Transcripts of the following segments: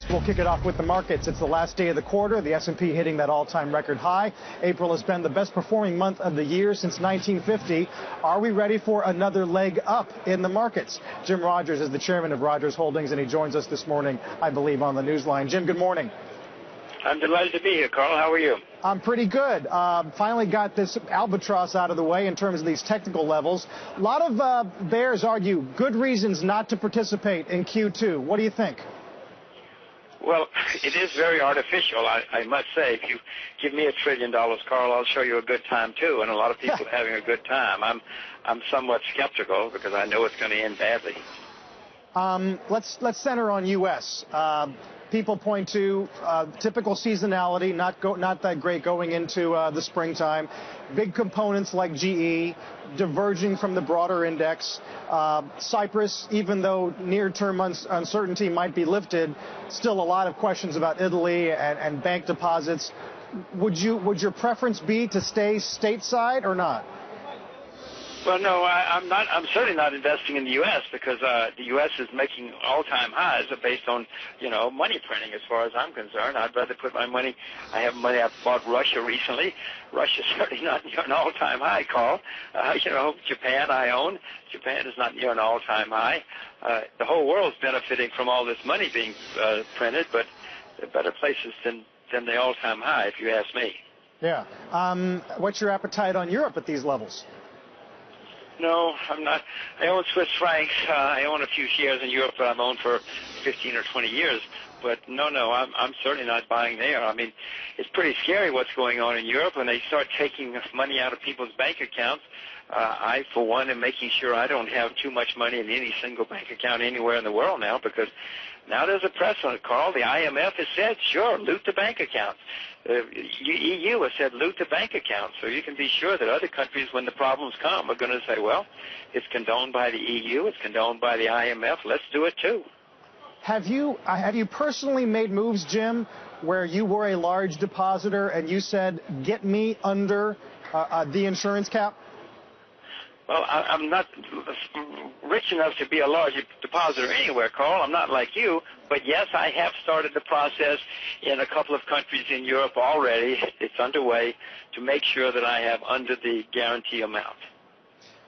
We'll kick it off with the markets. It's the last day of the quarter. The S&P hitting that all-time record high. April has been the best performing month of the year since 1950. Are we ready for another leg up in the markets? Jim Rogers is the chairman of Rogers Holdings, and he joins us this morning, I believe, on the Newsline. Jim, good morning. I'm delighted to be here, Carl. How are you? I'm pretty good. Finally got this albatross out of the way in terms of these technical levels. A lot of bears argue good reasons not to participate in Q2. What do you think? Well, it is very artificial, I must say. If you give me $1 trillion, Carl, I'll show you a good time, too. And a lot of people are having a good time. I'm somewhat skeptical because I know it's going to end badly. Let's center on U.S. People point to typical seasonality, not that great going into the springtime. Big components like GE diverging from the broader index. Cyprus, even though near-term uncertainty might be lifted, still a lot of questions about Italy and bank deposits. Would your preference be to stay stateside or not? Well, no, I'm not. I'm certainly not investing in the U.S. because the U.S. is making all-time highs based on, money printing. As far as I'm concerned, I'd rather put my money. I have money. I've bought Russia recently. Russia's certainly not near an all-time high, Carl. Japan I own. Japan is not near an all-time high. The whole world's benefiting from all this money being printed, but there are better places than the all-time high, if you ask me. Yeah. What's your appetite on Europe at these levels? No, I'm not. I own Swiss francs. I own a few shares in Europe that I've owned for 15 or 20 years. But no, I'm certainly not buying there. I mean, it's pretty scary what's going on in Europe when they start taking money out of people's bank accounts. I, for one, am making sure I don't have too much money in any single bank account anywhere in the world now, because now there's a press on it, Carl. The IMF has said, sure, loot the bank accounts. EU has said loot the bank accounts. So you can be sure that other countries, when the problems come, are going to say, well, it's condoned by the EU, it's condoned by the IMF, let's do it too. Have you personally made moves, Jim, where you were a large depositor and you said, get me under the insurance cap? Well, I'm not rich enough to be a large depositor anywhere, Carl. I'm not like you. But, yes, I have started the process in a couple of countries in Europe already. It's underway to make sure that I have under the guarantee amount.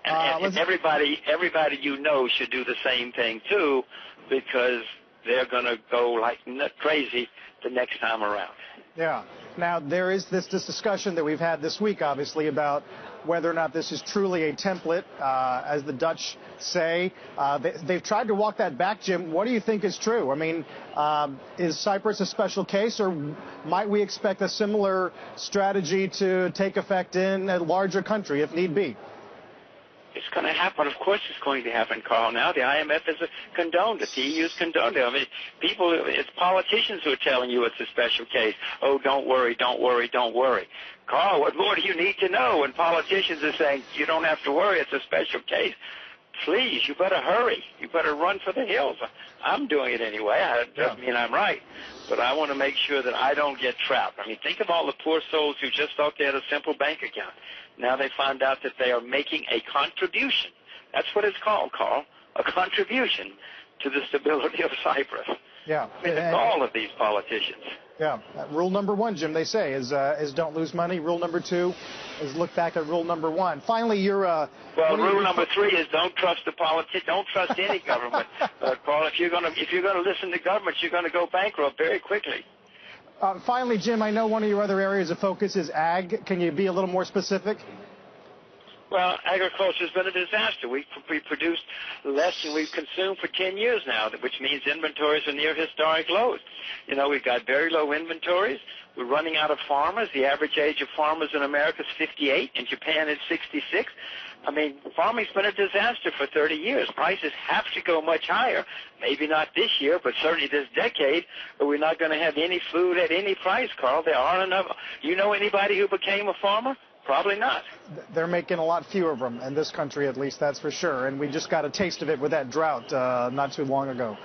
And everybody should do the same thing, too, because they're going to go like crazy the next time around. Yeah. Now, there is this discussion that we've had this week, obviously, about whether or not this is truly a template, as the Dutch say. They've tried to walk that back, Jim. What do you think is true? I mean, is Cyprus a special case, or might we expect a similar strategy to take effect in a larger country if need be? It's going to happen. Of course it's going to happen, Carl. Now the IMF is condoned it. The EU's condoned it. I mean, it's politicians who are telling you it's a special case. Oh, don't worry, don't worry, don't worry. Carl, what more do you need to know when politicians are saying you don't have to worry, it's a special case? Please, you better hurry. You better run for the hills. I'm doing it anyway. It doesn't mean I'm right. But I want to make sure that I don't get trapped. I mean, think of all the poor souls who just thought they had a simple bank account. Now they find out that they are making a contribution. That's what it's called, Carl, a contribution to the stability of Cyprus. Yeah. I mean, it's all of these politicians. Yeah. Rule number one, Jim, they say, is don't lose money. Rule number two is look back at rule number one. Finally, well, rule number three is don't trust the politicians. Don't trust any government, Carl. If you're going to listen to governments, you're going to go bankrupt very quickly. Finally, Jim, I know one of your other areas of focus is ag. Can you be a little more specific? Well, agriculture has been a disaster. We produced less than we've consumed for 10 years now, which means inventories are near historic lows. We've got very low inventories. We're running out of farmers. The average age of farmers in America is 58. In Japan, it's 66. I mean, farming's been a disaster for 30 years. Prices have to go much higher. Maybe not this year, but certainly this decade, or we're not going to have any food at any price, Carl. There aren't enough. You know anybody who became a farmer? Probably not. They're making a lot fewer of them in this country, at least, that's for sure. And we just got a taste of it with that drought not too long ago.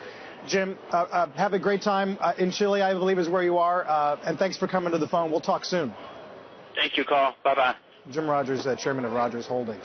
Jim, have a great time in Chile, I believe is where you are. And thanks for coming to the phone. We'll talk soon. Thank you, Carl. Bye-bye. Jim Rogers, chairman of Rogers Holdings.